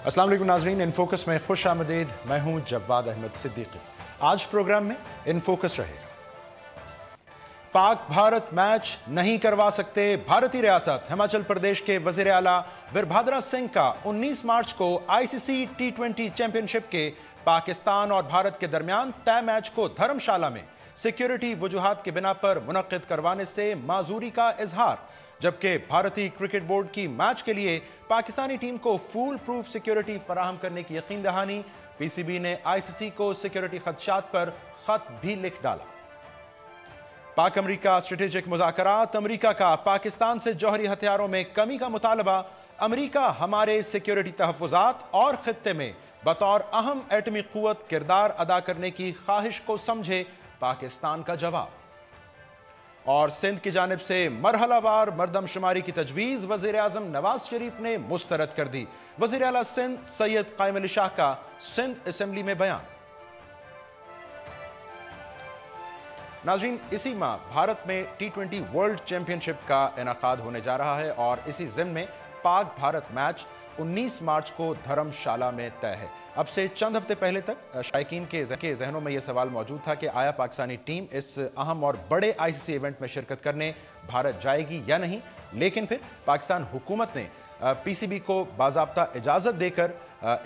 अस्सलाम वालेकुम नाज़रीन, इन फोकस में खुश आमदीद। मैं हूं जवाद अहमद सिद्दीकी। आज प्रोग्राम में इन फोकस रहेगा। पाक भारत मैच नहीं करवा सकते भारतीय रियासत। हिमाचल प्रदेश के वजीर आला वीरभद्र सिंह का 19 मार्च को आईसीसी टी20 चैंपियनशिप के पाकिस्तान और भारत के दरमियान तय मैच को धर्मशाला में सिक्योरिटी वजूहात के बिना पर मुनक्किद करवाने से माजूरी का इजहार, जबकि भारतीय क्रिकेट बोर्ड की मैच के लिए पाकिस्तानी टीम को फूल प्रूफ सिक्योरिटी फराहम करने की यकीन दहानी। पीसीबी ने आईसीसी को सिक्योरिटी खदशात पर खत भी लिख डाला। पाक अमरीका स्ट्रेटेजिक मुज़ाकरात। अमरीका का पाकिस्तान से जौहरी हथियारों में कमी का मुतालबा। अमरीका हमारे सिक्योरिटी तहफ़्फ़ुज़ात और खित्ते में बतौर अहम एटमी क़ुव्वत किरदार अदा करने की ख्वाहिश को समझे, पाकिस्तान का जवाब। और सिंध की जानिब से मरहलावार मरदमशुमारी की तजवीज़ वज़ीर आज़म नवाज शरीफ ने मुस्तरद कर दी। वज़ीर आला सिंध सैयद कायम अली शाह का सिंध असेंबली में बयान। नाज़रीन, इसी माह भारत में टी20 वर्ल्ड चैंपियनशिप का इनेकाद होने जा रहा है और इसी ज़िम्न में पाक भारत मैच 19 मार्च को धर्मशाला में तय है। अब से चंद हफ्ते पहले तक शायकीन के जहनों में यह सवाल मौजूद था कि आया पाकिस्तानी टीम इस अहम और बड़े आईसीसी इवेंट में शिरकत करने भारत जाएगी या नहीं, लेकिन फिर पाकिस्तान हुकूमत ने पीसीबी को बाज़ाब्ता इजाज़त देकर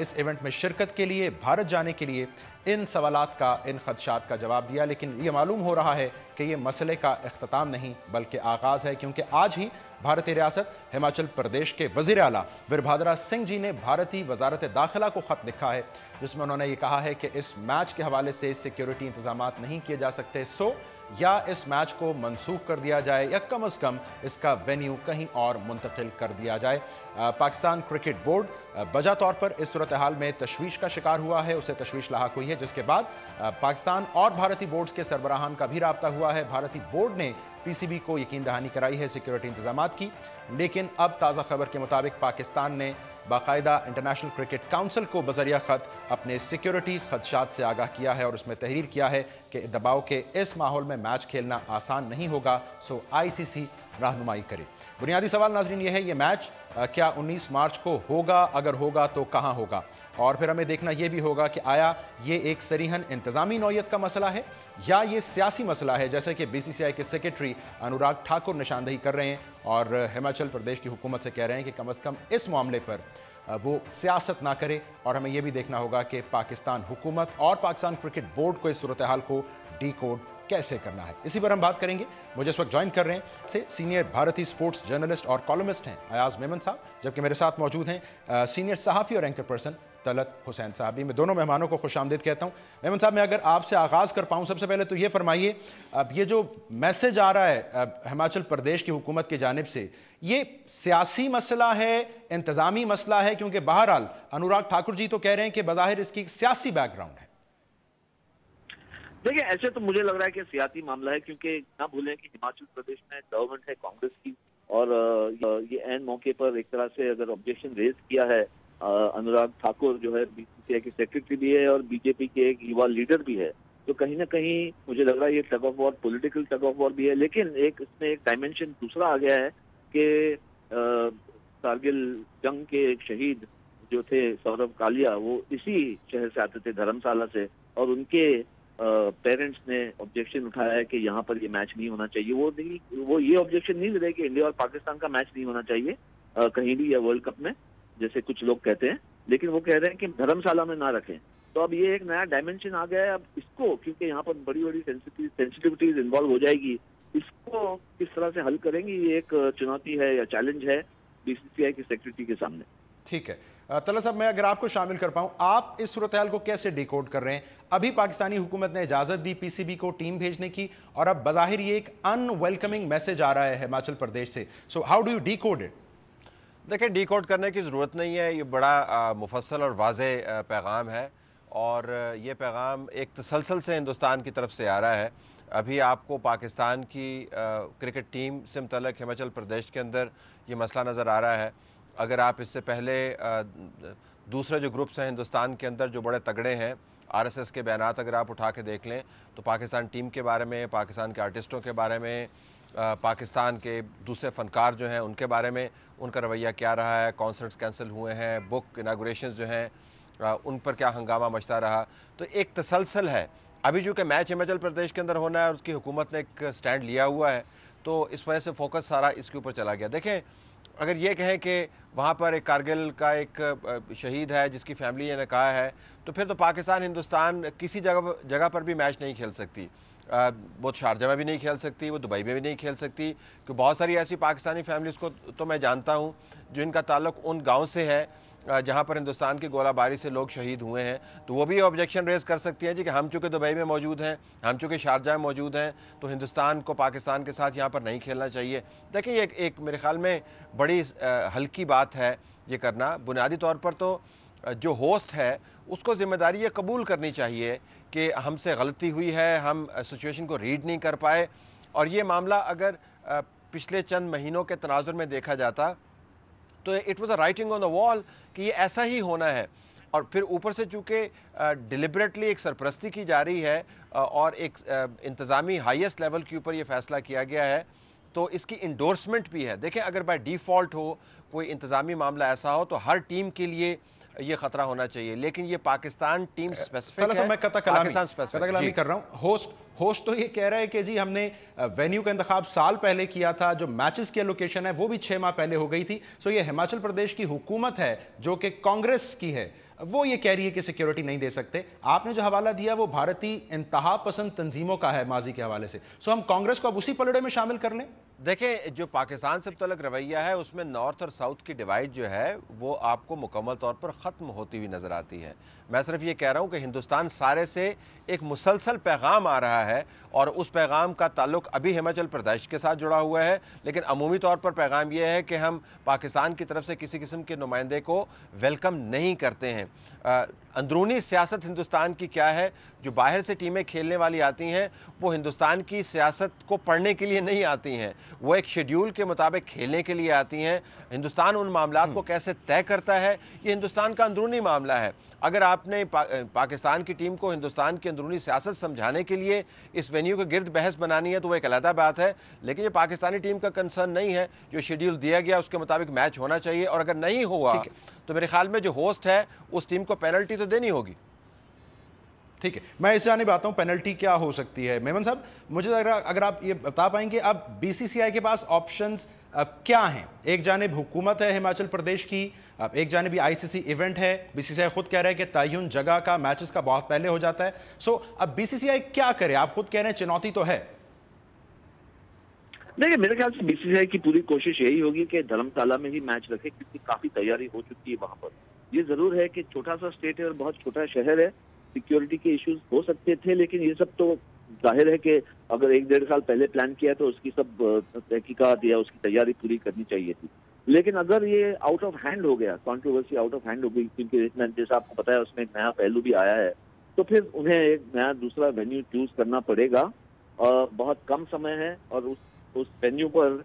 इस इवेंट में शिरकत के लिए भारत जाने के लिए इन सवालात का, इन खदशात का जवाब दिया। लेकिन ये मालूम हो रहा है कि ये मसले का इख्तिताम नहीं बल्कि आगाज़ है, क्योंकि आज ही भारतीय रियासत हिमाचल प्रदेश के वज़ीर आला वीरभद्र सिंह जी ने भारतीय वजारत दाखिला को ख़त लिखा है, जिसमें उन्होंने ये कहा है कि इस मैच के हवाले से सिक्योरिटी इंतजामात नहीं किए जा सकते, सो या इस मैच को मनसूख कर दिया जाए या कम अज़ कम इसका वेन्यू कहीं और मुंतकिल कर दिया जाए। पाकिस्तान क्रिकेट बोर्ड बजा तौर पर इस सूरत हाल में तशवीश का शिकार हुआ है, उसे तशवीश लाहक हुई है, जिसके बाद पाकिस्तान और भारतीय बोर्ड्स के सरबराहान का भी राब्ता हुआ है। भारतीय बोर्ड ने पीसीबी को यकीन दहानी कराई है सिक्योरिटी इंतजामात की, लेकिन अब ताज़ा खबर के मुताबिक पाकिस्तान ने बाकायदा इंटरनेशनल क्रिकेट काउंसिल को बजरिया ख़त अपने सिक्योरिटी खदशात से आगाह किया है और उसमें तहरीर किया है कि दबाव के इस माहौल में मैच खेलना आसान नहीं होगा, सो आईसीसी रहनुमाई करे। बुनियादी सवाल नाज़रीन ये है, ये मैच क्या 19 मार्च को होगा? अगर होगा तो कहाँ होगा? और फिर हमें देखना यह भी होगा कि आया ये एक सरीहन इंतज़ामी नौयत का मसला है या ये सियासी मसला है, जैसे कि बीसीसीआई के सेक्रेटरी अनुराग ठाकुर निशानदही कर रहे हैं और हिमाचल प्रदेश की हुकूमत से कह रहे हैं कि कम अज़ कम इस मामले पर वो सियासत ना करे। और हमें यह भी देखना होगा कि पाकिस्तान हुकूमत और पाकिस्तान क्रिकेट बोर्ड को इस सूरत हाल को डीकोड कैसे करना है, इसी पर हम बात करेंगे। मुझे इस वक्त ज्वाइन कर रहे हैं से सीनियर भारतीय स्पोर्ट्स जर्नलिस्ट और कॉलमिस्ट हैं अयाज मेमन साहब, जबकि मेरे साथ मौजूद हैं सीनियर सहाफ़ी और एंकर पर्सन तलत हुसैन साहब। मैं दोनों मेहमानों को खुश आमदीद कहता हूँ। मेमन साहब, मैं अगर आपसे आगाज़ कर पाऊँ, सबसे पहले तो ये फरमाइए, अब ये जो मैसेज आ रहा है हिमाचल प्रदेश की हुकूमत की जानिब से, ये सियासी मसला है, इंतज़ामी मसला है? क्योंकि बहरहाल अनुराग ठाकुर जी तो कह रहे हैं कि बज़ाहिर इसकी सियासी बैकग्राउंड है। देखिए, ऐसे तो मुझे लग रहा है कि सियासी मामला है, क्योंकि ना भूलें कि हिमाचल प्रदेश में गवर्नमेंट है कांग्रेस की और ये एन मौके पर एक तरह से अगर ऑब्जेक्शन रेज किया है अनुराग ठाकुर जो है बीसीसीआई के सेक्रेटरी भी है और बीजेपी के एक युवा लीडर भी है, तो कहीं ना कहीं मुझे लग रहा है ये tug of war, political tug of war भी है। लेकिन एक इसमें एक डायमेंशन दूसरा आ गया है कि कारगिल जंग के एक शहीद जो थे सौरभ कालिया, वो इसी शहर से आते थे, धर्मशाला से, और उनके पेरेंट्स ने ऑब्जेक्शन उठाया है कि यहाँ पर ये मैच नहीं होना चाहिए। वो ये ऑब्जेक्शन नहीं ले रहे कि इंडिया और पाकिस्तान का मैच नहीं होना चाहिए कहीं भी या वर्ल्ड कप में, जैसे कुछ लोग कहते हैं, लेकिन वो कह रहे हैं कि धर्मशाला में ना रखें। तो अब ये एक नया डायमेंशन आ गया है। अब इसको, क्योंकि यहाँ पर बड़ी बड़ी सेंसिटिविटीज इन्वॉल्व हो जाएगी, इसको किस तरह से हल करेंगे, ये एक चुनौती है या चैलेंज है बीसीसीआई के सेक्रेटरी के सामने। ठीक है तला साहब, मैं अगर आपको शामिल कर पाऊं, आप इस सूरत हाल को कैसे डिकोड कर रहे हैं? अभी पाकिस्तानी हुकूमत ने इजाजत दी पीसीबी को टीम भेजने की और अब बज़ाहिर ये एक अनवेलकमिंग मैसेज आ रहा है हिमाचल प्रदेश से, so how do you decode it? देखिए, डिकोड करने की ज़रूरत नहीं है, ये बड़ा मुफस्सल और वाज़े पैगाम है और ये पैगाम एक तसलसल से हिंदुस्तान की तरफ से आ रहा है। अभी आपको पाकिस्तान की क्रिकेट टीम से मुतल्लिक़ हिमाचल प्रदेश के अंदर ये मसला नज़र आ रहा है। अगर आप इससे पहले दूसरे जो ग्रुप्स हैं हिंदुस्तान के अंदर जो बड़े तगड़े हैं, आरएसएस के बयानात अगर आप उठा के देख लें तो पाकिस्तान टीम के बारे में, पाकिस्तान के आर्टिस्टों के बारे में, पाकिस्तान के दूसरे फ़नकार जो हैं उनके बारे में उनका रवैया क्या रहा है, कॉन्सर्ट्स कैंसिल हुए हैं, बुक इनागुरेशंस जो हैं उन पर क्या हंगामा मचता रहा। तो एक तसलसल है। अभी जो कि मैच हिमाचल प्रदेश के अंदर होना है और उसकी हुकूमत ने एक स्टैंड लिया हुआ है, तो इस वजह से फोकस सारा इसके ऊपर चला गया। देखें, अगर ये कहें कि वहाँ पर एक कारगिल का एक शहीद है जिसकी फैमिली ने कहा है, तो फिर तो पाकिस्तान हिंदुस्तान किसी जगह पर भी मैच नहीं खेल सकती। वो शारजा में भी नहीं खेल सकती, वो दुबई में भी नहीं खेल सकती, क्योंकि बहुत सारी ऐसी पाकिस्तानी फैमिलीज़ को तो मैं जानता हूँ जिनका ताल्लुक़ उन गाँव से है जहाँ पर हिंदुस्तान की गोलाबारी से लोग शहीद हुए हैं। तो वो भी ऑब्जेक्शन रेज़ कर सकती हैं जी कि हम चूँकि दुबई में मौजूद हैं, हम चूँकि शारजा में मौजूद हैं, तो हिंदुस्तान को पाकिस्तान के साथ यहाँ पर नहीं खेलना चाहिए। देखिए, ये एक मेरे ख़्याल में बड़ी हल्की बात है ये करना। बुनियादी तौर पर तो जो होस्ट है उसको ज़िम्मेदारी ये कबूल करनी चाहिए कि हमसे गलती हुई है, हम सिचुएशन को रीड नहीं कर पाए। और ये मामला अगर पिछले चंद महीनों के तनाजुर में देखा जाता तो it was a writing on the wall कि ये ऐसा ही होना है। और फिर ऊपर से चूँकि डिलिबरेटली एक सरपरस्ती की जा रही है और एक इंतज़ामी हाईएस्ट लेवल के ऊपर ये फ़ैसला किया गया है, तो इसकी इंडोर्समेंट भी है। देखें, अगर बाय डिफ़ॉल्ट हो कोई इंतज़ामी मामला ऐसा हो तो हर टीम के लिए ये खतरा होना चाहिए, लेकिन ये पाकिस्तान टीम स्पेसिफिक है। मैं कतकलामी कर रहा हूँ। होस्ट तो ये कह रहा है कि जी हमने वेन्यू का इंतखाब साल पहले किया था, जो मैचेस की लोकेशन है वो भी 6 माह पहले हो गई थी। सो ये हिमाचल प्रदेश की हुकूमत है जो कि कांग्रेस की है, वो ये कह रही है कि सिक्योरिटी नहीं दे सकते। आपने जो हवाला दिया वो भारतीय इंतहा पसंद तंजीमों का है माजी के हवाले से। सो हम कांग्रेस को अब उसी पलड़े में शामिल कर लें। देखें, जो पाकिस्तान से मुतल्लिक रवैया है उसमें नॉर्थ और साउथ की डिवाइड जो है वो आपको मुकम्मल तौर पर ख़त्म होती हुई नज़र आती है। मैं सिर्फ ये कह रहा हूँ कि हिंदुस्तान सारे से एक मुसलसल पैगाम आ रहा है और उस पैगाम का ताल्लुक अभी हिमाचल प्रदेश के साथ जुड़ा हुआ है, लेकिन अमूमी तौर पर पैगाम यह है कि हम पाकिस्तान की तरफ से किसी किस्म के नुमाइंदे को वेलकम नहीं करते हैं। अंदरूनी सियासत हिंदुस्तान की क्या है, जो बाहर से टीमें खेलने वाली आती हैं वो हिंदुस्तान की सियासत को पढ़ने के लिए नहीं आती हैं, वो एक शेड्यूल के मुताबिक खेलने के लिए आती हैं। हिंदुस्तान उन मामलात को कैसे तय करता है ये हिंदुस्तान का अंदरूनी मामला है। अगर आपने पाकिस्तान की टीम को हिंदुस्तान की अंदरूनी सियासत समझाने के लिए इस वेन्यू के गिर्द बहस बनानी है तो वो एक अलग बात है, लेकिन ये पाकिस्तानी टीम का कंसर्न नहीं है। जो शेड्यूल दिया गया उसके मुताबिक मैच होना चाहिए, और अगर नहीं हुआ तो मेरे ख्याल में जो होस्ट है उस टीम को पेनल्टी तो देनी होगी। ठीक है, मैं इस जानिब आता हूं, पेनल्टी क्या हो सकती है। मेमन साहब, मुझे लग रहा अगर आप ये बता पाएंगे अब बीसीसीआई के पास ऑप्शंस क्या हैं। एक जानिब हुकूमत है हिमाचल प्रदेश की, एक जानिब आईसीसी इवेंट है। बीसीसीआई खुद कह रहा है कि तयन जगह का मैचेस का बहुत पहले हो जाता है। सो अब बीसीसीआई क्या करे? आप खुद कह रहे हैं चुनौती तो है। देखिए, मेरे ख्याल से बीसीसीआई की पूरी कोशिश यही होगी कि धर्मशाला में ही मैच रखे, क्योंकि काफी तैयारी हो चुकी है वहां पर। ये जरूर है कि छोटा सा स्टेट है और बहुत छोटा शहर है, सिक्योरिटी के इश्यूज हो सकते थे, लेकिन ये सब तो जाहिर है कि अगर 1-1.5 साल पहले प्लान किया तो उसकी सब तहकीकात या उसकी तैयारी पूरी करनी चाहिए थी। लेकिन अगर ये आउट ऑफ हैंड हो गया, कंट्रोवर्सी आउट ऑफ हैंड हो गई, क्योंकि जैसा आपको पता है उसमें एक नया पहलू भी आया है, तो फिर उन्हें एक नया दूसरा वेन्यू चूज करना पड़ेगा। बहुत कम समय है और उस वेन्यू पर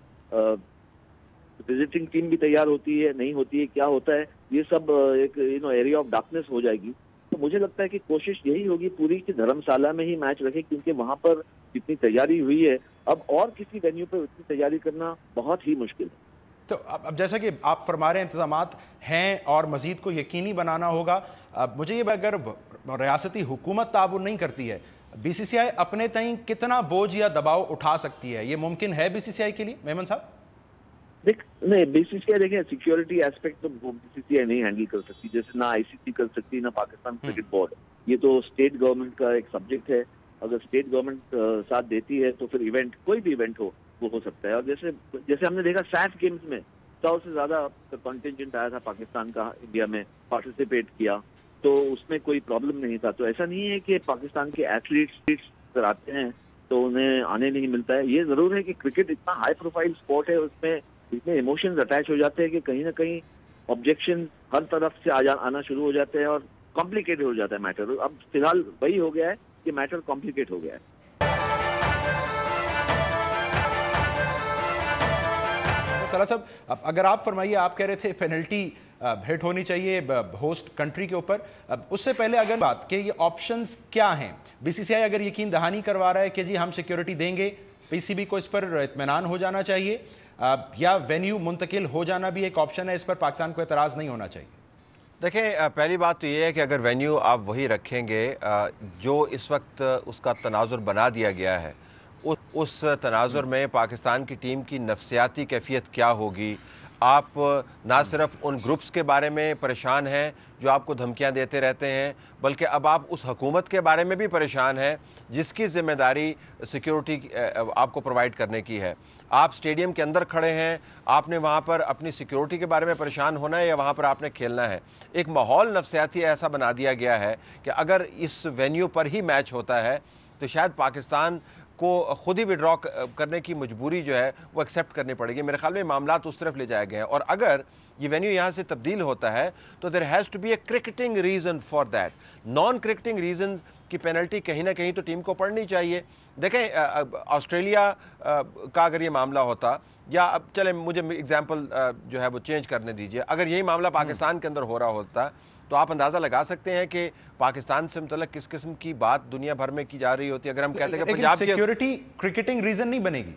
विजिटिंग टीम भी तैयार होती है नहीं होती है, क्या होता है, ये सब एक एरिया ऑफ डार्कनेस हो जाएगी। तो मुझे लगता है कि कोशिश यही होगी पूरी कि धर्मशाला में ही मैच रखे, क्योंकि वहां पर जितनी तैयारी हुई है अब और किसी वेन्यू पर उतनी तैयारी करना बहुत ही मुश्किल है। तो अब जैसा कि आप फरमा रहे हैं इंतजामात हैं और मजीद को यकीनी बनाना होगा। अब मुझे ये, अगर रियासती हुकूमत ताउन नहीं करती है, बीसीसीआई अपने तय कितना बोझ या दबाव उठा सकती है? ये मुमकिन है बीसीसीआई के लिए? मेमन साहब नहीं, बीसीसीआई देखिए सिक्योरिटी एस्पेक्ट तो बीसीसीआई नहीं हैंडल कर सकती, जैसे ना आईसीसी कर सकती ना पाकिस्तान क्रिकेट बोर्ड। ये तो स्टेट गवर्नमेंट का एक सब्जेक्ट है। अगर स्टेट गवर्नमेंट साथ देती है तो फिर इवेंट, कोई भी इवेंट हो वो हो सकता है। और जैसे हमने देखा सैफ गेम्स में 100 से ज्यादा कॉन्टिजेंट आया था पाकिस्तान का, इंडिया में पार्टिसिपेट किया, तो उसमें कोई प्रॉब्लम नहीं था। तो ऐसा नहीं है कि पाकिस्तान के एथलीट्स आते हैं तो उन्हें आने नहीं मिलता है। ये जरूर है कि क्रिकेट इतना हाई प्रोफाइल स्पोर्ट है, उसमें इतने इमोशंस अटैच हो जाते हैं कि कहीं ना कहीं ऑब्जेक्शन हर तरफ से आना शुरू हो जाते हैं और कॉम्प्लिकेटेड हो जाता है मैटर। अब फिलहाल वही हो गया है कि मैटर कॉम्प्लिकेट हो गया है। तला साहब, अगर आप फरमाइए, आप कह रहे थे पेनल्टी हिट होनी चाहिए होस्ट कंट्री के ऊपर। उससे पहले अगर बात कि ये ऑप्शंस क्या हैं, बीसीसीआई अगर यकीन दहानी करवा रहा है कि जी हम सिक्योरिटी देंगे, PCB को इस पर इत्मीनान हो जाना चाहिए या वेन्यू मुंतकिल हो जाना भी एक ऑप्शन है, इस पर पाकिस्तान को एतराज़ नहीं होना चाहिए? देखें, पहली बात तो ये है कि अगर वेन्यू आप वही रखेंगे जो इस वक्त उसका तनाजुर बना दिया गया है, उस तनाजुर में पाकिस्तान की टीम की नफसियाती कैफियत क्या होगी। आप ना सिर्फ उन ग्रुप्स के बारे में परेशान हैं जो आपको धमकियां देते रहते हैं, बल्कि अब आप उस हुकूमत के बारे में भी परेशान हैं जिसकी ज़िम्मेदारी सिक्योरिटी आपको प्रोवाइड करने की है। आप स्टेडियम के अंदर खड़े हैं, आपने वहाँ पर अपनी सिक्योरिटी के बारे में परेशान होना है या वहाँ पर आपने खेलना है। एक माहौल नफसियाती ऐसा बना दिया गया है कि अगर इस वेन्यू पर ही मैच होता है तो शायद पाकिस्तान को खुद ही विड्रॉ करने की मजबूरी जो है वो एक्सेप्ट करनी पड़ेगी। मेरे ख्याल में मामला उस तरफ ले जाए गए हैं, और अगर ये वेन्यू यहाँ से तब्दील होता है तो there has to be a cricketing reason for that. Non cricketing reason की पेनल्टी कहीं ना कहीं तो टीम को पड़नी चाहिए। देखें, ऑस्ट्रेलिया का अगर ये मामला होता, या अब चले मुझे एग्जांपल जो है वो चेंज करने दीजिए, अगर यही मामला पाकिस्तान के अंदर हो रहा होता तो आप अंदाज़ा लगा सकते हैं कि पाकिस्तान से मतलब किस किस्म की बात दुनिया भर में की जा रही होती है। अगर हम कहते हैं कि पंजाब की सिक्योरिटी क्रिकेटिंग रीज़न नहीं बनेगी।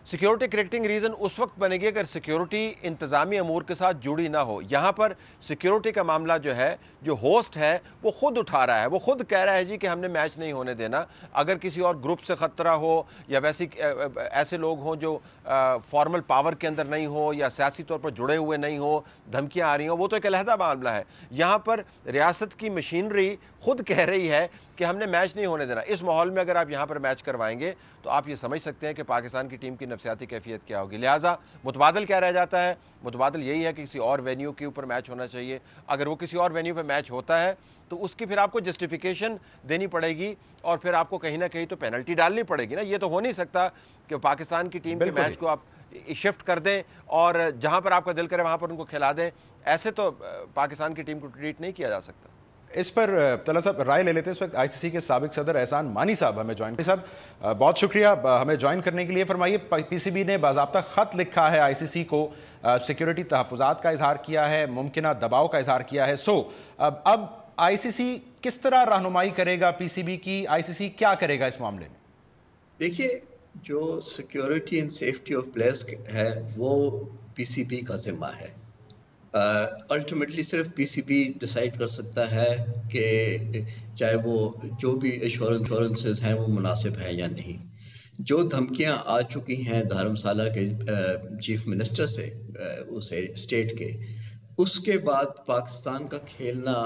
सिक्योरिटी क्रिकेटिंग रीज़न उस वक्त बनेगी अगर सिक्योरिटी इंतज़ामी अमूर के साथ जुड़ी ना हो। यहाँ पर सिक्योरिटी का मामला जो है, जो होस्ट है वो खुद उठा रहा है, वो खुद कह रहा है जी कि हमने मैच नहीं होने देना। अगर किसी और ग्रुप से ख़तरा हो या वैसी ऐसे लोग हों जो फॉर्मल पावर के अंदर नहीं हो या सियासी तौर पर जुड़े हुए नहीं हो, धमकियाँ आ रही हों, वो तो एक अलहदा मामला है। यहाँ पर रियासत की मशीनरी खुद कह रही है कि हमने मैच नहीं होने देना। इस माहौल में अगर आप यहाँ पर मैच करवाएंगे तो आप ये समझ सकते हैं कि पाकिस्तान की टीम की नफसियाती कैफियत क्या होगी। लिहाजा मुतबादल क्या रह जाता है? मुतबादल यही है कि किसी और वेन्यू के ऊपर मैच होना चाहिए। अगर वो किसी और वेन्यू पर मैच होता है तो उसकी फिर आपको जस्टिफिकेशन देनी पड़ेगी और फिर आपको कहीं ना कहीं तो पेनल्टी डालनी पड़ेगी ना। ये तो हो नहीं सकता कि पाकिस्तान की टीम के मैच को आप शिफ्ट कर दें और जहाँ पर आपका दिल करे वहाँ पर उनको खिला दें। ऐसे तो पाकिस्तान की टीम को ट्रीट नहीं किया जा सकता। इस पर तला साहब राय ले लेते हैं। इस वक्त ICC के साबिक सदर एहसान मानी साहब हमें ज्वाइन साहब, बहुत शुक्रिया हमें ज्वाइन करने के लिए। फरमाइए, PCB ने बाज़ाब्ता ख़त लिखा है ICC को, सिक्योरिटी तहफ़्फ़ुज़ात का इजहार किया है, मुमकिना दबाव का इजहार किया है। अब ICC किस तरह रहनुमाई करेगा PCB की? ICC क्या करेगा इस मामले में? देखिए, जो security and safety of players है वो PCB का जिम्मा है। अल्टीमेटली सिर्फ PCB डिसाइड कर सकता है कि चाहे वो जो भी इंश्योरेंसेस हैं वो मुनासिब हैं या नहीं। जो धमकियां आ चुकी हैं धर्मशाला के चीफ मिनिस्टर से उसे स्टेट के, उसके बाद पाकिस्तान का खेलना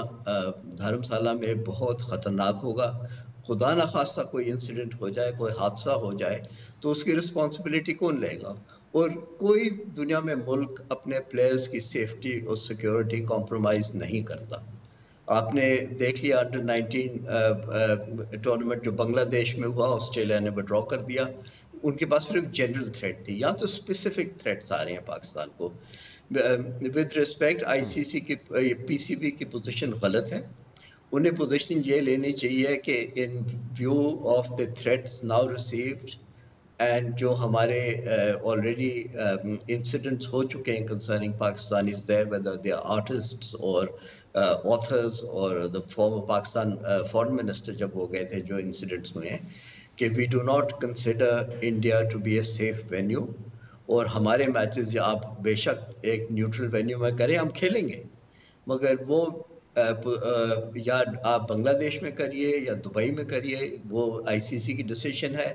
धर्मशाला में बहुत ख़तरनाक होगा। खुदा न खास्ता कोई इंसिडेंट हो जाए, कोई हादसा हो जाए तो उसकी रिस्पॉन्सिबिलिटी कौन लेगा? और कोई दुनिया में मुल्क अपने प्लेयर्स की सेफ्टी और सिक्योरिटी कॉम्प्रोमाइज़ नहीं करता। आपने देख लिया अंडर 19 टूर्नामेंट जो बांग्लादेश में हुआ, ऑस्ट्रेलिया ने विड्रॉ कर दिया। उनके पास सिर्फ जनरल थ्रेट थी, यहाँ तो स्पेसिफिक थ्रेट्स आ रहे हैं पाकिस्तान को। विद रिस्पेक्ट ICC की PCB की पोजीशन गलत है। उन्हें पोजीशन ये लेनी चाहिए कि in view of the threats now received and जो हमारे ऑलरेडी इंसिडेंट्स हो चुके हैं concerning Pakistanis there, whether they are artists और ऑथर्स और the former Pakistan foreign minister जब हो गए थे, जो इंसिडेंट्स हुए हैं, कि we do not consider India to be a safe venue. और हमारे मैचेस आप बेशक एक न्यूट्रल वेन्यू में करें, हम खेलेंगे, मगर वो या आप बांग्लादेश में करिए या दुबई में करिए, वो ICC की डिसीजन है।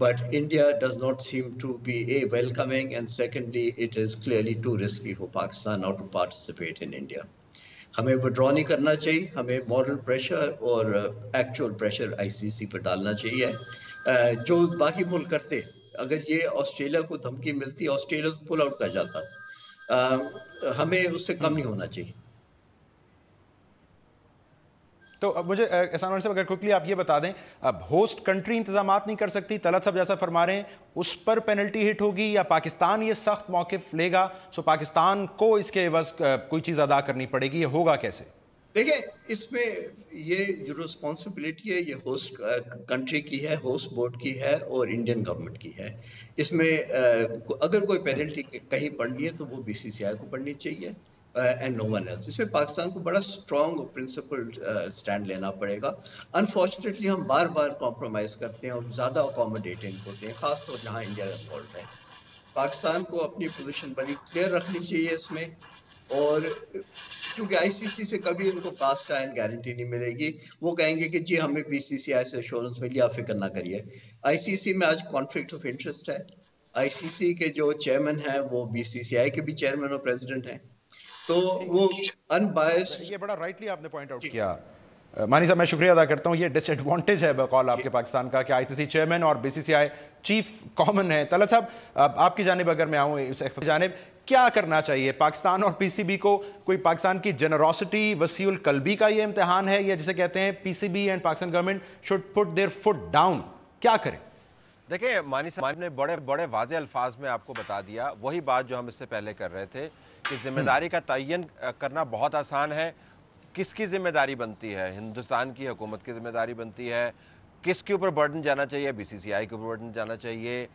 But India does not seem to be welcoming, and secondly, it is clearly too risky for Pakistan now to participate in India. हमें विड्रॉ नहीं करना चाहिए, हमें मॉरल प्रेशर और एक्चुअल प्रेशर ICC पर डालना चाहिए जो बाकी मुल्क करते। अगर ये ऑस्ट्रेलिया को धमकी मिलती, ऑस्ट्रेलिया तो पुल आउट कर जाता। हमें उससे कम नहीं होना चाहिए। तो अब मुझे एहसान साहब अगर क्विकली आप ये बता दें, अब होस्ट कंट्री इंतजामात नहीं कर सकती, तलत साहब जैसा फरमा रहे हैं, उस पर पेनल्टी हिट होगी या पाकिस्तान ये सख्त मौक़िफ़ लेगा? सो पाकिस्तान को इसके एवज़ कोई चीज़ अदा करनी पड़ेगी, ये होगा कैसे? देखिए, इसमें ये जो रिस्पॉन्सिबिलिटी है ये होस्ट कंट्री की है, होस्ट बोर्ड की है और इंडियन गवर्नमेंट की है। इसमें अगर कोई पेनल्टी कहीं पड़नी है तो वो BCCI को पड़नी चाहिए, اینڈ نو ون ایلس. اس میں پاکستان کو بڑا اسٹرانگ پرنسپل اسٹینڈ لینا پڑے گا. انفارچونیٹلی ہم بار بار کمپرومائز کرتے ہیں اور زیادہ اکوموڈیٹنگ ہوتے ہیں, خاص طور جہاں انڈیا انوالوڈ ہے. پاکستان کو اپنی پوزیشن بڑی کلیئر رکھنی چاہیے اس میں, اور کیونکہ آئی سی سی سے کبھی ان کو کاسٹ آئن گارنٹی نہیں ملے گی. وہ کہیں گے کہ جی ہمیں بی سی سی آئی سے ایشورنس ملی, آپ فکر نہ کریے. آئی سی سی میں آج کانفلکٹ آف انٹرسٹ ہے. آئی سی سی کے جو چیئرمین ہیں وہ بی سی سی آئی کے بھی چیئرمین اور پریزیڈنٹ ہیں, تو وہ ان بائسڈ. یہ بڑا رائٹلی آپ نے پوائنٹ آؤٹ کیا. مانی صاحب میں شکریہ ادا کرتا ہوں. یہ ڈس ایڈوانٹیج ہے بقول آپ کے پاکستان کا کہ آئی سی سی چیئرمین اور بی سی سی آئی چیف کامن ہے. طلعت صاحب آپ کی جانب اگر میں آؤں, اس جانب کیا کرنا چاہیے پاکستان اور پی سی بی کو؟ کوئی پاکستان کی جنروسٹی, وسیع القلبی کا یہ امتحان ہے, یا جسے کہتے ہیں P C B and Pakistan government should put their foot down, کیا کریں؟ دیکھیں مانی صاحب نے بڑے واضح الفاظ میں آپ کو بتا دیا وہی بات جو ہم اس سے پہلے کر رہے تھے کہ ذمہ داری کا تعین کرنا بہت آسان ہے. کس کی ذمہ داری بنتی ہے؟ ہندوستان کی حکومت کی ذمہ داری بنتی ہے. کس کے اوپر برڈن جانا چاہیے؟ بی سی سی آئی کے اوپر برڈن جانا چاہیے.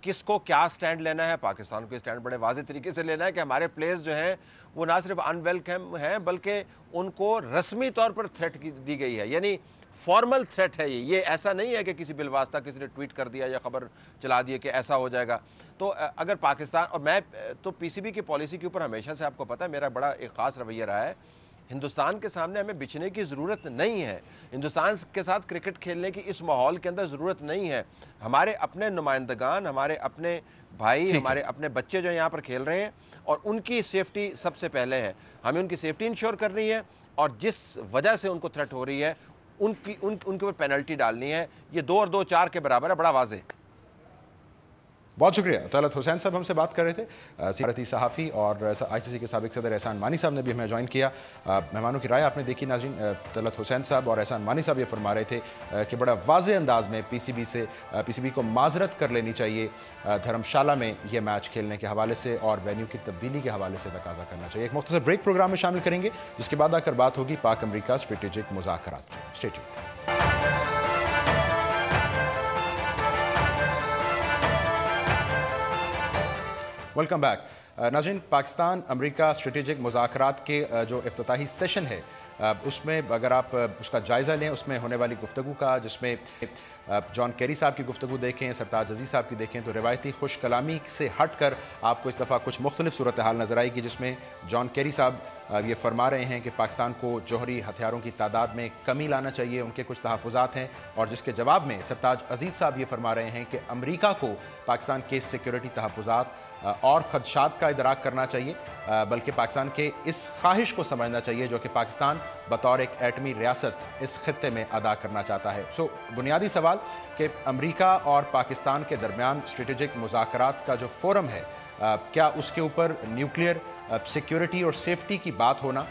کس کو کیا سٹینڈ لینا ہے؟ پاکستان کو سٹینڈ بڑے واضح طریقے سے لینا ہے کہ ہمارے پلیئرز جو ہیں وہ نہ صرف ان ویلکم ہیں بلکہ ان کو رسمی طور پر تھریٹ دی گئی ہے, یعنی فارمل تھریٹ ہے. یہ ایسا نہیں ہے کہ کسی بالواسطہ کسی نے ٹویٹ کر دیا یا خبر چلا دی کہ ایسا ہو جائے گا. تو اگر پاکستان, اور میں تو پی سی بی کی پالیسی کے اوپر ہمیشہ سے آپ کو پتہ ہے میرا بڑا ایک خاص رویہ رہا ہے. ہندوستان کے سامنے ہمیں بچنے کی ضرورت نہیں ہے. ہندوستان کے ساتھ کرکٹ کھیلنے کی اس ماحول کے اندر ضرورت نہیں ہے. ہمارے اپنے نمائندگان, ہمارے اپنے بھائی, ہمارے اپنے بچے جو یہاں پر کھیل رہے ہیں, اور ان کی سیفٹی سب سے پہلے ہے. ہمیں ان کی سیفٹی انشور کرنی ہے, اور جس وجہ سے ان کو تھریٹ ہو رہی ہے ان کے اوپر پینلٹی ڈالنی ہے. یہ 2 اور 2 4 کے برابر ہے, بڑا واضح. بہت شکریہ. طلعت حسین صاحب ہم سے بات کر رہے تھے, بھارتی صحافی, اور آئی سی سی کے سابق صدر احسان مانی صاحب نے بھی ہمیں جوائن کیا. مہمانوں کی رائے آپ نے دیکھی ناظرین. طلعت حسین صاحب اور احسان مانی صاحب یہ فرما رہے تھے کہ بڑا واضح انداز میں پی سی بی کو معذرت کر لینی چاہیے دھرم شالہ میں یہ میچ کھیلنے کے حوالے سے, اور وینیو کی تبدیلی کے حوالے سے تقاضا کرنا چاہیے. ایک مختصر بریک پروگرام میں شامل کریں گے, جس کے بعد آ کر بات ہوگی پاک امریکہ اسٹریٹجک مذاکرات کی. Stay tuned. Welcome back. ناظرین, پاکستان امریکہ اسٹریٹجک مذاکرات کے جو افتتاحی سیشن ہے اس میں اگر آپ اس کا جائزہ لیں, اس میں ہونے والی گفتگو کا, جس میں جان کیری صاحب کی گفتگو دیکھیں, سرتاج عزیز صاحب کی دیکھیں, تو روایتی خوش کلامی سے ہٹ کر آپ کو اس دفعہ کچھ مختلف صورتحال نظر آئے گی, جس میں جان کیری صاحب یہ فرما رہے ہیں کہ پاکستان کو جوہری ہتھیاروں کی تعداد میں کمی لانا چاہیے, ان کے کچھ تحفظات ہیں, اور جس کے جواب میں سرتاج عزیز صاحب یہ فرما رہے ہیں کہ امریکہ کو پاکستان کے سیکیورٹی تحفظات اور خدشات کا ادراک کرنا چاہیے, بلکہ پاکستان کے اس خواہش کو سمجھنا چاہیے جو کہ پاکستان بطور ایک ایٹمی ریاست اس خطے میں ادا کرنا چاہتا ہے. بنیادی سوال کہ امریکہ اور پاکستان کے درمیان اسٹریٹجک مذاکرات کا جو فورم ہے, کیا اس کے اوپر نیوکلیئر سیکیورٹی اور سیفٹی کی بات ہونا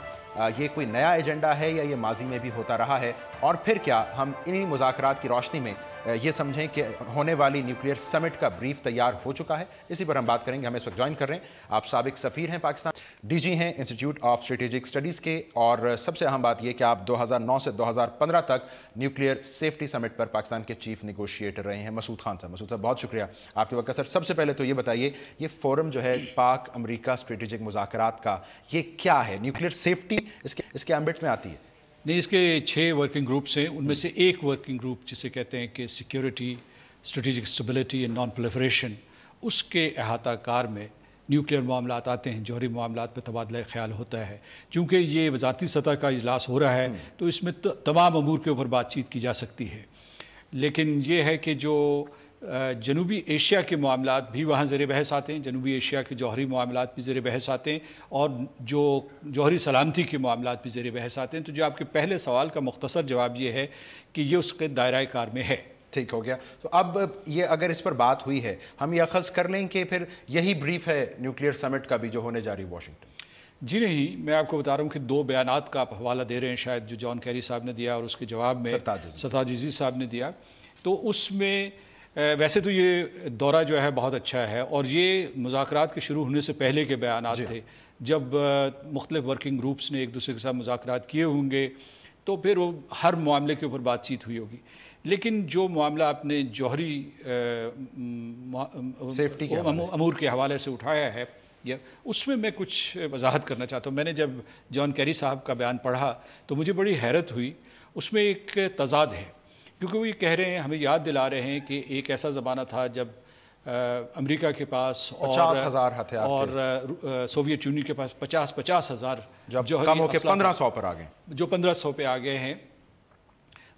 یہ کوئی نیا ایجنڈا ہے, یا یہ ماضی میں بھی ہوتا رہا ہے, اور پھر کیا ہم انہی مذاکرات کی روشنی میں یہ سمجھیں کہ ہونے والی نیوکلیئر سمٹ کا بریف تیار ہو چکا ہے؟ اسی پر ہم بات کریں گے. ہمیں اس وقت جوائن کر رہے ہیں, آپ سابق سفیر ہیں پاکستان, ڈی جی ہیں انسٹیٹیوٹ آف اسٹریٹجک اسٹڈیز کے, اور سب سے اہم بات یہ کہ آپ 2009 سے 2015 تک نیوکلیئر سیفٹی سمٹ پر پاکستان کے چیف نیگوشیٹر رہے ہیں. مسعود خان صاحب. مسعود صاحب بہت شکریہ آپ کے وقت. سر سب سے پہلے تو یہ بتائیے, یہ فورم جو ہے پاک امریکہ اسٹریٹجک مذاکرات کا, یہ کیا ہے؟ نیوکلیئر سیفٹی اس کے ایمبٹ میں آتی ہے؟ نہیں, اس کے 6 ورکنگ گروپس ہیں. ان میں سے ایک ورکنگ گروپ جسے کہتے ہیں کہ security, strategic stability and non proliferation, اس کے احاطہ کار میں نیوکلیئر معاملات آتے ہیں, جوہری معاملات پہ تبادلہ خیال ہوتا ہے. چونکہ یہ وزارتی سطح کا اجلاس ہو رہا ہے تو اس میں تمام امور کے اوپر بات چیت کی جا سکتی ہے, لیکن یہ ہے کہ جو جنوبی ایشیا کے معاملات بھی وہاں زیر بحث آتے ہیں, جنوبی ایشیا کے جوہری معاملات بھی زیر بحث آتے ہیں, اور جو جوہری سلامتی کے معاملات بھی زیر بحث آتے ہیں. تو جو آپ کے پہلے سوال کا مختصر جواب یہ ہے کہ یہ اس کے دائرۂ کار میں ہے. ٹھیک ہو گیا. تو اب یہ اگر اس پر بات ہوئی ہے, ہم یہ اخذ کر لیں کہ پھر یہی بریف ہے نیوکلیئر سمٹ کا بھی جو ہونے جا رہی واشنگٹن؟ جی نہیں, میں آپ کو بتا رہا ہوں کہ 2 بیانات کا آپ حوالہ دے رہے ہیں شاید, جو جان کیری صاحب نے دیا اور اس کے جواب میں سرتاج عزیز صاحب نے دیا. تو اس میں ویسے تو یہ دورہ جو ہے بہت اچھا ہے, اور یہ مذاکرات کے شروع ہونے سے پہلے کے بیانات تھے, جب مختلف ورکنگ گروپس نے ایک دوسرے کے ساتھ مذاکرات کیے ہوں گے تو پھر وہ ہر معاملے کے اوپر بات چیت ہوئی ہوگی. لیکن جو معاملہ آپ نے جوہری سیفٹی کے امور کے حوالے سے اٹھایا ہے, اس میں میں کچھ وضاحت کرنا چاہتا ہوں. میں نے جب جان کیری صاحب کا بیان پڑھا تو مجھے بڑی حیرت ہوئی. اس میں ایک تضاد ہے کیونکہ وہ یہ کہہ رہے ہیں, ہمیں یاد دلا رہے ہیں کہ ایک ایسا زمانہ تھا جب امریکہ کے پاس 50,000 ہتھیار اور سوویت یونین کے پاس 50,000 جو کم ہو کے 1500 پر آ گئے, جو 1500 پہ آ گئے ہیں.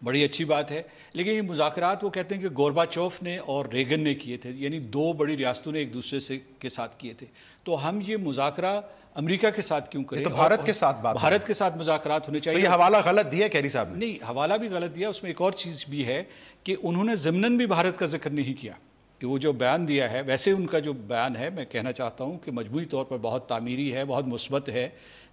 بڑی اچھی بات ہے. لیکن یہ مذاکرات وہ کہتے ہیں کہ گورباچوف نے اور ریگن نے کیے تھے, یعنی دو بڑی ریاستوں نے ایک دوسرے کے ساتھ کیے تھے. تو ہم یہ مذاکرہ امریکہ کے ساتھ کیوں کریں؟ تو بھارت کے ساتھ بات, بھارت کے ساتھ مذاکرات ہونے چاہیے. تو یہ حوالہ غلط دیا کیری صاحب نے. نہیں, حوالہ بھی غلط دیا. اس میں ایک اور چیز بھی ہے کہ انہوں نے ضمناً بھی بھارت کا ذکر نہیں کیا کہ وہ جو بیان دیا ہے, ویسے ان کا جو بیان ہے میں کہنا چاہتا ہوں کہ مجموعی طور پر بہت تعمیری ہے, بہت مثبت ہے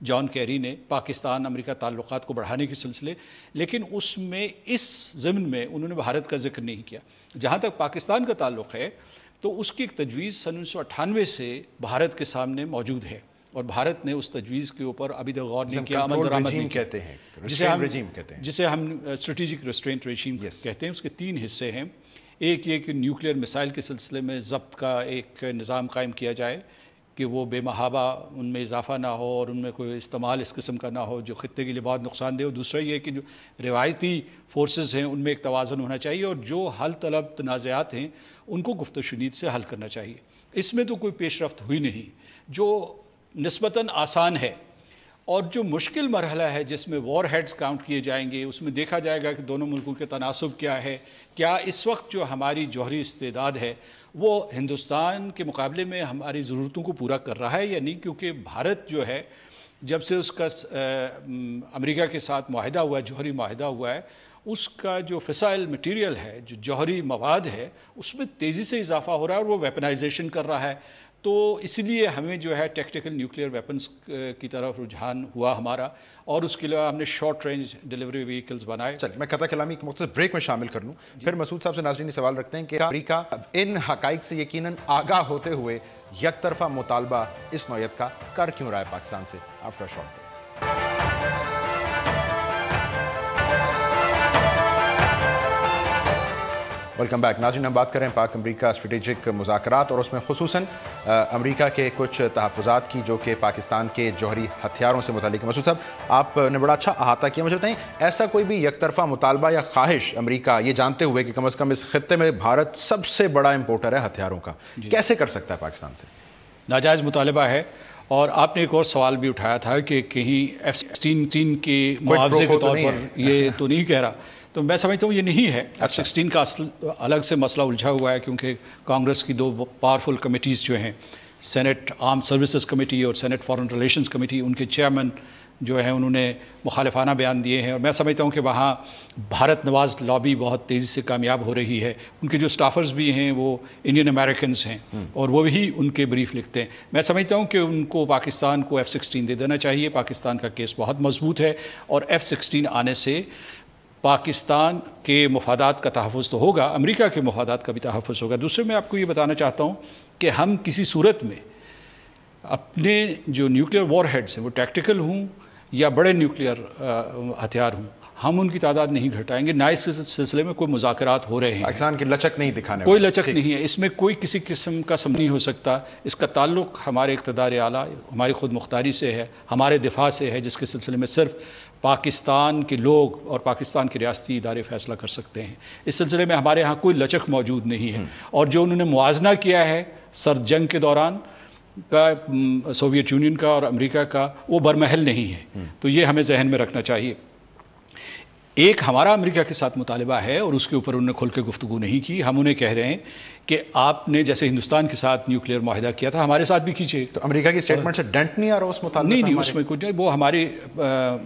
جان کیری نے پاکستان امریکہ تعلقات کو بڑھانے کے سلسلے, لیکن اس میں اس ضمن میں انہوں نے بھارت کا ذکر نہیں کیا. جہاں تک پاکستان کا تعلق ہے تو اس کی ایک تجویز سن 1998 سے بھارت کے سامنے موجود ہے اور بھارت نے اس تجویز کے اوپر ابھی تک غور نہیں کیا, عمل درآمد نہیں کہتے ہیں, جسے ہم اسٹریٹجک ریسٹرینٹ ریجیم کہتے ہیں. اس کے 3 حصے ہیں. ایک یہ کہ نیوکلیئر مسائل کے سلسلے میں ضبط کا ایک نظام قائم کیا جائے کہ وہ بے محابہ ان میں اضافہ نہ ہو اور ان میں کوئی استعمال اس قسم کا نہ ہو جو خطے کے لیے بہت نقصان دہ ہو. دوسرا یہ کہ جو روایتی فورسز ہیں ان میں ایک توازن ہونا چاہیے اور جو حل طلب تنازعات ہیں ان کو گفت و شنید سے حل کرنا چاہیے. اس میں تو کوئی پیش رفت ہوئی نہیں. جو نسبتاً آسان ہے اور جو مشکل مرحلہ ہے جس میں وار ہیڈز کاؤنٹ کیے جائیں گے, اس میں دیکھا جائے گا کہ دونوں ملکوں کے تناسب کیا ہے, کیا اس وقت جو ہماری جوہری استعداد ہے وہ ہندوستان کے مقابلے میں ہماری ضرورتوں کو پورا کر رہا ہے یا نہیں. کیونکہ بھارت جو ہے جب سے اس کا امریکہ کے ساتھ معاہدہ ہوا ہے, جوہری معاہدہ ہوا ہے, اس کا جو فسائل مٹیریل ہے, جو جوہری مواد ہے, اس میں تیزی سے اضافہ ہو رہا ہے اور وہ ویپنائزیشن کر رہا ہے. تو اس لیے ہمیں جو ہے ٹیکٹیکل نیوکلیئر ویپنز کی طرف رجحان ہوا ہمارا, اور اس کے علاوہ ہم نے شارٹ رینج ڈیلیوری وہیکلز بنائے. چل میں قطع کلامی ایک مختصر بریک میں شامل کر لوں, پھر مسعود صاحب سے ناظرین سوال رکھتے ہیں کہ امریکہ ان حقائق سے یقیناً آگاہ ہوتے ہوئے یک طرفہ مطالبہ اس نوعیت کا کر کیوں رہا ہے پاکستان سے. After short break. Welcome back. ناظرین, ہم بات کر رہے ہیں پاک امریکہ اسٹریٹجک مذاکرات اور اس میں خصوصاً امریکہ کے کچھ تحفظات کی جو کہ پاکستان کے جوہری ہتھیاروں سے متعلق. مسعود صاحب, آپ نے بڑا اچھا احاطہ کیا. مجھے بتائیں, ایسا کوئی بھی یک طرفہ مطالبہ یا خواہش امریکہ یہ جانتے ہوئے کہ کم از کم اس خطے میں بھارت سب سے بڑا امپورٹر ہے ہتھیاروں کا, کیسے کر سکتا ہے پاکستان سے؟ ناجائز مطالبہ ہے. اور آپ نے ایک اور سوال بھی اٹھایا تھا کہ کہیں F-16 کے معاوضے کے طور پر یہ تو نہیں کہہ رہا. تو میں سمجھتا ہوں یہ نہیں ہے. F-16 کا الگ سے مسئلہ الجھا ہوا ہے کیونکہ کانگریس کی 2 پاورفل کمیٹیز جو ہیں, سینٹ آرم سروسز کمیٹی اور سینٹ فارن ریلیشنز کمیٹی, ان کے چیئرمین جو ہیں انہوں نے مخالفانہ بیان دیے ہیں. اور میں سمجھتا ہوں کہ وہاں بھارت نواز لابی بہت تیزی سے کامیاب ہو رہی ہے. ان کے جو سٹافرز بھی ہیں وہ انڈین امریکنز ہیں اور وہ بھی ان کے بریف لکھتے ہیں. میں سمجھتا ہوں کہ ان کو پاکستان کو F-16 دے دینا چاہیے. پاکستان کا کیس بہت مضبوط ہے اور F-16 آنے سے پاکستان کے مفادات کا تحفظ تو ہوگا, امریکہ کے مفادات کا بھی تحفظ ہوگا. دوسرے میں آپ کو یہ بتانا چاہتا ہوں کہ ہم کسی صورت میں اپنے جو نیوکلیئر وار ہیڈز ہیں وہ ٹیکٹیکل ہوں یا بڑے نیوکلیئر ہتھیار ہوں, ہم ان کی تعداد نہیں گھٹائیں گے. نہ اس سلسلے میں کوئی مذاکرات ہو رہے ہیں. پاکستان کی لچک نہیں دکھانے, کوئی لچک نہیں ہے. اس میں کوئی کسی قسم کا سم نہیں ہو سکتا. اس کا تعلق ہمارے اقتدار اعلیٰ, ہماری خود مختاری سے ہے, ہمارے دفاع سے ہے, جس کے سلسلے میں صرف پاکستان کے لوگ اور پاکستان کے ریاستی ادارے فیصلہ کر سکتے ہیں. اس سلسلے میں ہمارے ہاں کوئی لچک موجود نہیں ہے. اور جو انہوں نے موازنہ کیا ہے سرد جنگ کے دوران کا سوویت یونین کا اور امریکہ کا, وہ برمحل نہیں ہے. تو یہ ہمیں ذہن میں رکھنا چاہیے. ایک ہمارا امریکہ کے ساتھ مطالبہ ہے اور اس کے اوپر انہوں نے کھل کے گفتگو نہیں کی. ہم انہیں کہہ رہے ہیں کہ آپ نے جیسے ہندوستان کے ساتھ نیوکلیئر معاہدہ کیا تھا ہمارے ساتھ بھی کیجیے. تو امریکہ کی اسٹیٹمنٹ سے ڈنٹ نہیں آ رہا اس مطالبہ؟ نہیں, اس میں کچھ نہیں. وہ ہمارے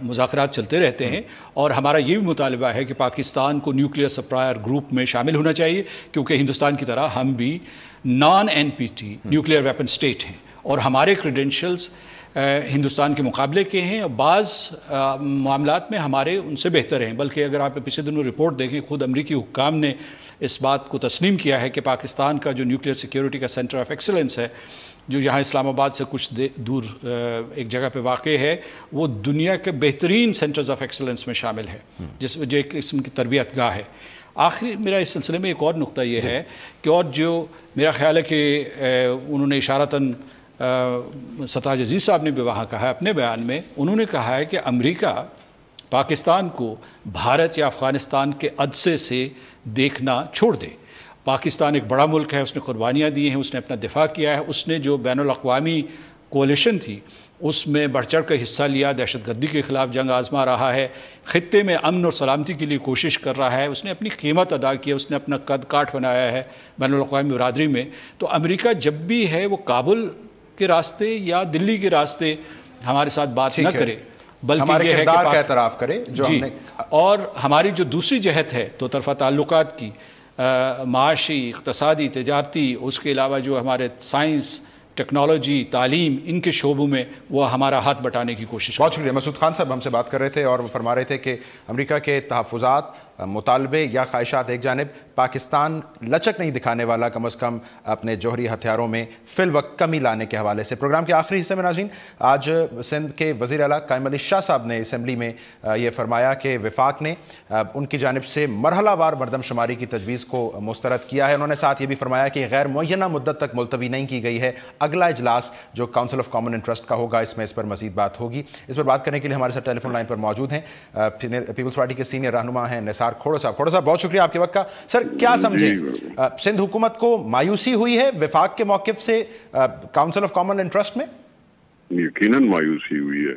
مذاکرات چلتے رہتے ہیں اور ہمارا یہ بھی مطالبہ ہے کہ پاکستان کو نیوکلیئر سپلائر گروپ میں شامل ہونا چاہیے, کیونکہ ہندوستان کی طرح ہم بھی naan NPT nuclear weapon state ہیں اور ہمارے کریڈینشلز ہندوستان کے مقابلے کے ہیں. بعض معاملات میں ہمارے ان سے بہتر ہیں. بلکہ اگر آپ پچھلے دنوں رپورٹ دیکھیں, خود امریکی حکام نے اس بات کو تسلیم کیا ہے کہ پاکستان کا جو نیوکلیئر سیکیورٹی کا سینٹر آف ایکسلنس ہے, جو یہاں اسلام آباد سے کچھ دور ایک جگہ پہ واقع ہے, وہ دنیا کے بہترین سینٹرز آف ایکسلنس میں شامل ہے, جس جو ایک قسم کی تربیت گاہ ہے. آخری میرا اس سلسلے میں ایک اور نقطہ یہ ہے کہ اور جو میرا خیال ہے کہ انہوں نے اشارتاً सताज अजीज़ साहब ने भी वहाँ कहा है अपने बयान में, उन्होंने कहा है कि अमेरिका पाकिस्तान को भारत या अफ़गानिस्तान के अदसे से देखना छोड़ दे। पाकिस्तान एक बड़ा मुल्क है, उसने कुर्बानियाँ दी हैं, उसने अपना दिफा किया है, उसने जो बैनुल-अक़वामी कोलिशन थी उसमें बढ़ चढ़ कर हिस्सा लिया, दहशतगर्दी के ख़िलाफ़ जंग आज़मा रहा है, ख़ित्ते में अमन और सलामती के लिए कोशिश कर रहा है, उसने अपनी कीमत अदा की है, उसने अपना कद काठ बनाया है बैनुल-अक़वामी बरादरी में। तो अमेरिका जब भी है वो काबुल के रास्ते या दिल्ली के रास्ते हमारे साथ बात न करे, बल्कि ये है कि एतराफ़ करे जो हमने। और हमारी जो दूसरी जहत है दो तरफ़ा ताल्लुकात की, माशी, इक़्तिसादी, तिजारती, उसके अलावा जो हमारे साइंस, टेक्नोलॉजी, तालीम, इनके शोबों में वो हमारा हाथ बटाने की कोशिश। बहुत शुक्रिया। मसूद खान साहब हमसे बात कर रहे थे और वो फरमा रहे थे कि अमेरिका के तहफ़्फ़ुज़ात, मुतालबे या ख्वाहिशात एक जानिब, पाकिस्तान लचक नहीं दिखाने वाला कम अज़ कम अपने जौहरी हथियारों में फ़िल वक्त कमी लाने के हवाले से। प्रोग्राम के आखिरी हिस्से में नाज़रीन, आज सिंध के वज़ीर आला कायम अली शाह साहब ने असम्बली में ये फरमाया कि वफाक ने उनकी जानिब से मरहलावार मरदमशुमारी की तजवीज़ को मुस्तरद किया है। उन्होंने साथ ये भी फरमाया कि गैर मुअय्यना मुद्दत तक मुलतवी नहीं की गई है। अगला इजलास जो काउंसिल ऑफ कॉमन इंटरेस्ट का होगा, इसमें इस पर मज़ीद बात होगी। इस पर बात करने के लिए हमारे साथ टेलीफोन लाइन पर मौजूद हैं पीपल्स पार्टी के सीनियर रहनुमा हैं निसार खोड़ो साहब। खोड़ो साहब, बहुत शुक्रिया आपके वक्त का। सर, क्या समझे, सिंध हुकूमत को मायूसी हुई है वफाक के मौक़िफ़ से काउंसिल ऑफ कॉमन इंटरेस्ट में? यकीनन मायूसी हुई है,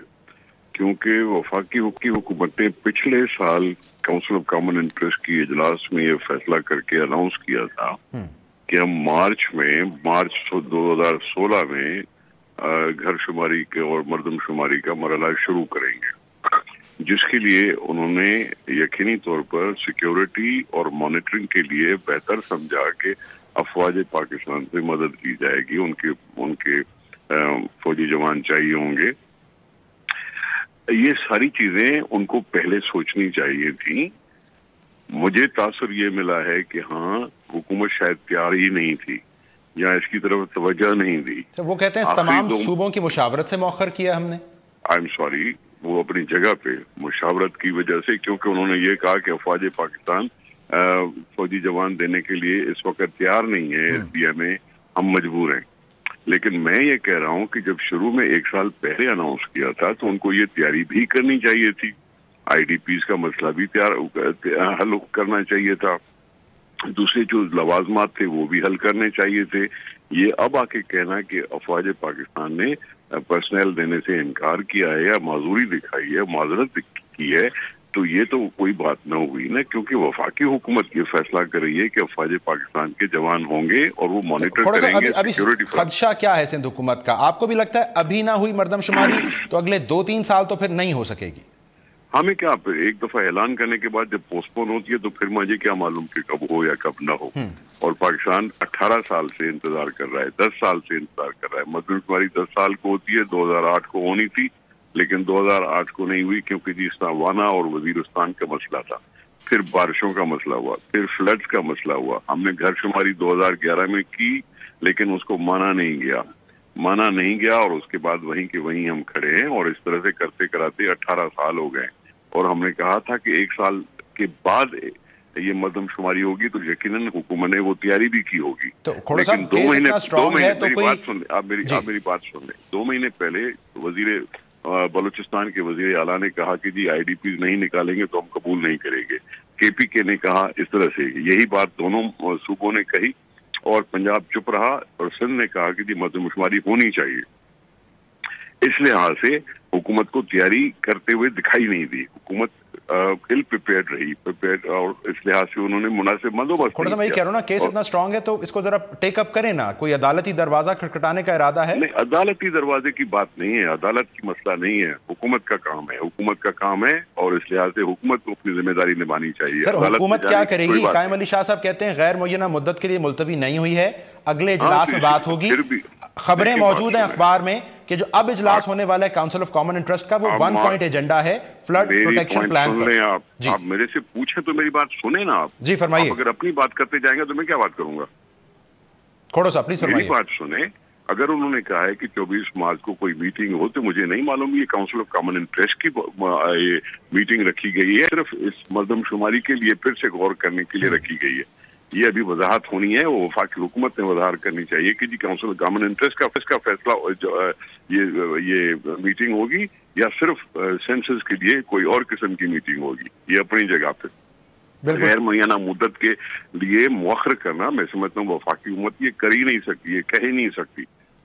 क्योंकि वफाकी हुकूमत ने पिछले साल काउंसिल ऑफ कॉमन इंटरेस्ट की इजलास में यह फैसला करके अनाउंस किया था कि हम मार्च 2016 में घर शुमारी के और मरदमशुमारी का मरहला शुरू करेंगे, जिसके लिए उन्होंने यकीनी तौर पर सिक्योरिटी और मॉनिटरिंग के लिए बेहतर समझा कि अफवाज पाकिस्तान से मदद की जाएगी, उनके फौजी जवान चाहिए होंगे। ये सारी चीजें उनको पहले सोचनी चाहिए थी। मुझे तासुर ये मिला है कि हाँ, हुकूमत शायद तैयार ही नहीं थी या इसकी तरफ तवज्जो नहीं दी। तो वो कहते हैं तमाम सूबों की मुशावरत से मौखर किया हमने। आई एम सॉरी, वो अपनी जगह पे मुशावरत की वजह से, क्योंकि उन्होंने ये कहा कि अफवाज पाकिस्तान फौजी जवान देने के लिए इस वक्त तैयार नहीं है SBA में, हम मजबूर हैं। लेकिन मैं ये कह रहा हूँ कि जब शुरू में 1 साल पहले अनाउंस किया था तो उनको ये तैयारी भी करनी चाहिए थी, IDPs का मसला भी हल करना चाहिए था, दूसरे जो लवाजमात थे वो भी हल करने चाहिए थे। ये अब आके कहना कि अफवाज पाकिस्तान ने पर्सनल देने से इनकार किया है या माजूरी दिखाई है, माजरत की है, तो ये तो कोई बात न हुई ना, क्योंकि वफाकी हुकूमत ये फैसला कर रही है कि अफवाज पाकिस्तान के जवान होंगे और वो मॉनिटर करेंगे सिक्योरिटी। खदशा क्या है सिंध हुकूमत का? आपको भी लगता है अभी ना हुई मरदमशुमारी तो अगले 2-3 साल तो फिर नहीं हो सकेगी? हमें क्या, एक दफा ऐलान करने के बाद जब पोस्टपोन होती है तो फिर मुझे क्या मालूम कि कब हो या कब ना हो। और पाकिस्तान 18 साल से इंतजार कर रहा है, 10 साल से इंतजार कर रहा है। मरदमशुमारी 10 साल को होती है, 2008 को होनी थी, लेकिन 2008 को नहीं हुई क्योंकि वाना और वजीरिस्तान का मसला था, फिर बारिशों का मसला हुआ, फिर फ्लड्स का मसला हुआ। हमने घर शुमारी 2011 में की, लेकिन उसको माना नहीं गया और उसके बाद वहीं के वहीं हम खड़े हैं। और इस तरह से करते कराते 18 साल हो गए और हमने कहा था कि 1 साल के बाद ये मरदमशुमारी होगी तो यकीनन हुकूमत ने वो तैयारी भी की होगी। तो लेकिन 2 महीने मेरी बात सुन ले, आप मेरी बात सुन ले। 2 महीने पहले वजीर बलूचिस्तान के वजीर आला ने कहा कि जी IDPs नहीं निकालेंगे तो हम कबूल नहीं करेंगे। KPK ने कहा इस तरह से, यही बात दोनों सूबों ने कही और पंजाब चुप रहा और सिंध ने कहा कि जी मरदमशुमारी होनी चाहिए। इस लिहाज से हुकूमत को तैयारी करते हुए दिखाई नहीं दी, हुकूमत इल प्रिपेयर्ड रही, और इस लिहाज से उन्होंने मुनासिब बंदोबस्त थोड़ा सा मैं कह रहा हूँ ना, केस इतना स्ट्रांग है तो इसको जरा टेक अप करें ना, कोई अदालती दरवाजा खटखटाने का इरादा है? नहीं, अदालती दरवाजे की बात नहीं है, अदालत की मसला नहीं है, हुकूमत का काम है और इस लिहाज से हुकूमत को अपनी जिम्मेदारी निभानी चाहिए। सर, हुकूमत क्या करेगी? कायम अली शाह साहब कहते हैं गैर मुअय्यना मुद्दत के लिए मुलतवी नहीं हुई है, अगले इजलास में बात होगी। खबरें मौजूद हैं अखबार में कि जो अब इजलास होने वाला है काउंसिल ऑफ कॉमन इंटरेस्ट का, वो 1 पॉइंट एजेंडा है फ्लड प्रोटेक्शन प्लान पर। आप मेरे से पूछे तो मेरी बात सुने ना आप। जी फरमाइए। अगर अपनी बात करते जाएंगे तो मैं क्या बात करूंगा? खोड़ो साहब प्लीज फरमाइए। मेरी बात सुने। अगर उन्होंने कहा है कि 24 मार्च को कोई मीटिंग हो तो मुझे नहीं मालूम, ये काउंसिल ऑफ कॉमन इंटरेस्ट की ये मीटिंग रखी गई है, सिर्फ इस मरदमशुमारी के लिए फिर से गौर करने के लिए रखी गई है। ये अभी वजाहत होनी है, वो वफाकी हुकूमत ने वजाहत करनी चाहिए कि जी काउंसिल कॉमन इंटरेस्ट का फैसला ये मीटिंग होगी या सिर्फ सेंसस के लिए कोई और किस्म की मीटिंग होगी। ये अपनी जगह पे गैर मुय्यना मुद्दत के लिए मुअख्खर करना, मैं समझता हूँ वफाकी हुकूमत ये कर ही नहीं सकती, ये कह ही नहीं सकती,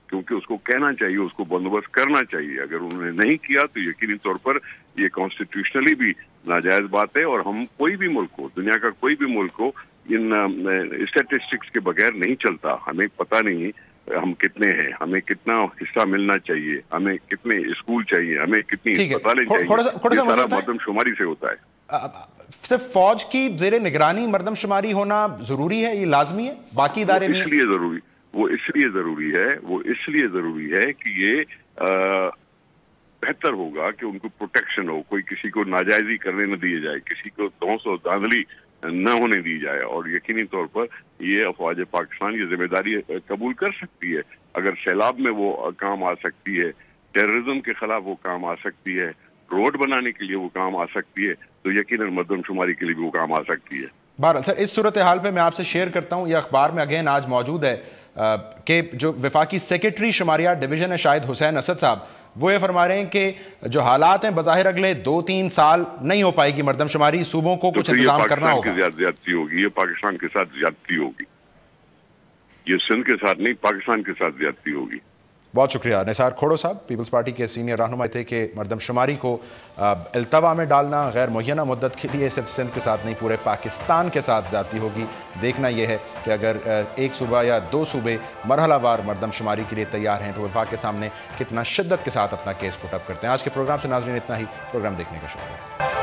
क्योंकि उसको कहना चाहिए, उसको बंदोबस्त करना चाहिए। अगर उन्होंने नहीं किया तो यकीनी तौर पर ये कॉन्स्टिट्यूशनली भी नाजायज बात है। और हम कोई भी मुल्क हो, दुनिया का कोई भी मुल्क हो, इन स्टैटिस्टिक्स के बगैर नहीं चलता। हमें पता नहीं हम कितने हैं, हमें कितना हिस्सा मिलना चाहिए, हमें कितने स्कूल चाहिए, हमें कितनी अस्पतालें चाहिए, ये सारा मर्दमशुमारी से होता है। सिर्फ फौज की जेर निगरानी मर्दमशुमारी होना जरूरी है, ये लाजमी है? बाकी इदारे भी वो इसलिए जरूरी है कि ये बेहतर होगा कि उनको प्रोटेक्शन हो, कोई किसी को नाजायजी करने न दिए जाए, किसी को दौस और धांधली न होने दी जाए। और यकीनी तौर पर ये अफवाज पाकिस्तान ये जिम्मेदारी कबूल कर सकती है। अगर सैलाब में वो काम आ सकती है, टेररिज्म के खिलाफ वो काम आ सकती है, रोड बनाने के लिए वो काम आ सकती है, तो यकीनन मर्दमशुमारी के लिए भी वो काम आ सकती है। बहरहाल सर, इस सूरत हाल पे मैं आपसे शेयर करता हूँ, ये अखबार में अगेन आज मौजूद है कि जो वफाकी सेक्रेटरी शुमारियात डिवीजन है शाहिद हुसैन असद साहब, वो ये फरमा रहे हैं कि जो हालात हैं बज़ाहिर अगले 2-3 साल नहीं हो पाएगी मर्दमशुमारी, सूबों को कुछ इंतजाम करना होगा। ज्यादती होगी, ये पाकिस्तान के साथ ज्यादती होगी, ये सिंध के साथ नहीं, पाकिस्तान के साथ ज्यादती होगी। बहुत शुक्रिया। निसार खोड़ो साहब पीपल्स पार्टी के सीनियर रहनुमा थे कि मर्दमशुमारी को अल्तवा में डालना गैर मुय्यना मुद्दत के लिए सिर्फ सिंध के साथ नहीं पूरे पाकिस्तान के साथ ज़्यादती होगी। देखना यह है कि अगर एक सूबा या 2 सूबे मरहलावार मर्दमशुमारी के लिए तैयार हैं तो वफाक के सामने कितना शिद्दत के साथ अपना केस पुटअप करते हैं। आज के प्रोग्राम से नाज़रीन इतना ही। प्रोग्राम देखने का शुक्रिया।